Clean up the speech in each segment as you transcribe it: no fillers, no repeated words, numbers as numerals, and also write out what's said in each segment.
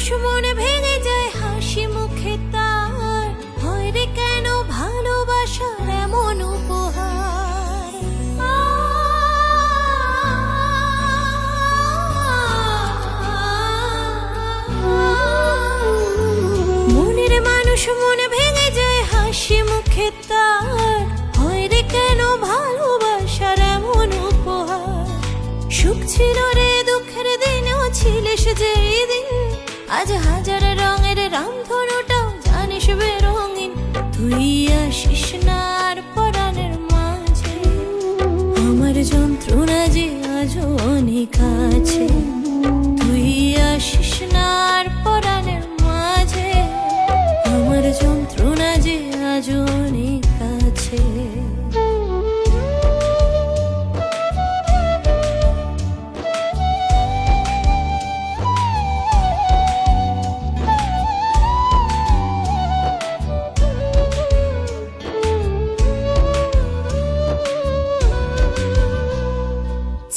মানুষ মনে ভেঙে যায় হাসি মুখে তার, হয় রে কেন ভালোবাসার এমন উপহার। মনের মানুষ মনে ভেঙে যায় হাসি মুখে তার, হয় রে কেন ভালোবাসার এমন উপহার। সুখ ছিল রে দুঃখের দিনেও ছিলিস যেই দিন, আজ হাজার রঙের রামধনুটাও জানিস বেরঙিন। তুই আসিস না আর পরাণের মাঝে, আমার যন্ত্রণা যে আজও অনেক আছে। তুই আসিস না আর পরাণের মাঝে, আমার যন্ত্রণা যে আজও অনেক আছে।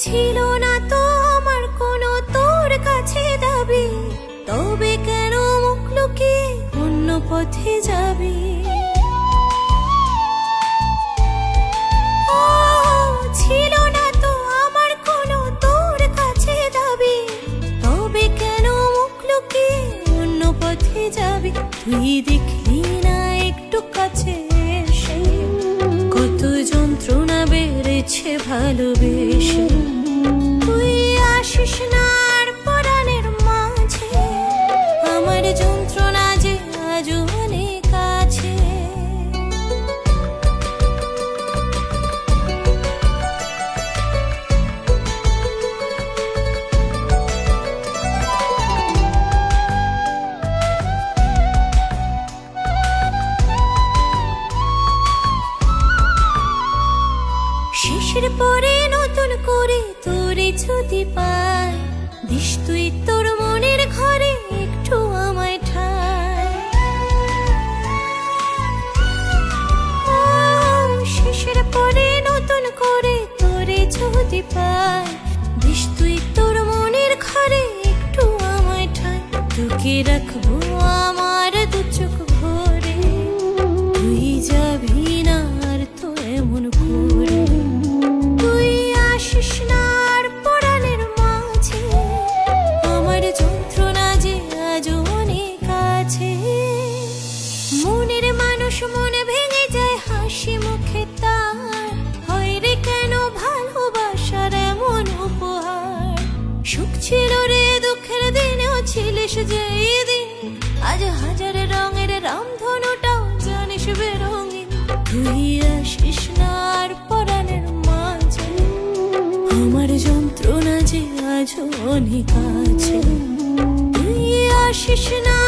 ছিল না তো আমার কোনো তোর কাছে দাবি, তবে কেন মুখ লুকিয়ে অন্য পথে যাবি? ও ছিল না তো আমার কোনো তোর কাছে দাবি, তবে কেন মুখ লুকিয়ে অন্য পথে যাবি? তুই দেখলি না একটু কাছে এসে কত যন্ত্রণা বেড়েছে ভালোবেসে। তুই আসিস না আর পরাণের মাঝে, আমার যন্ত্রণা যে আজও অনেক আছে। শেষের পরে নতুন করে তোরে যদি পাই, দিস তুই তোর মনের ঘরে একটু আমায় ঠাই। শেষের পরে নতুন করে তোরে যদি পাই, দিস তুই তোর মনের ঘরে একটু আমায় ঠাই। তোকে রাখবো আমার দু চোখ ভরে, তুই যাবি না আর তো এমন করে। তুই আসিস না আর পরাণের মাঝে, আমার যন্ত্রণা যে আজও অনেক আছে। মনের মানুষ মনে ভেঙে যায় হাসি মুখে তার, হয় রে কেন ভালোবাসার এমন উপহার। সুখ ছিল রে দুঃখের দিনেও ছিলিস যেই দিন, আজ হাজার রঙের রামধনুটাও জানিস বেরঙিন। তুই আসিস না আর পরাণের মাঝে, আমার যন্ত্রণা যে আজও অনেক আছে। তুই আসিস না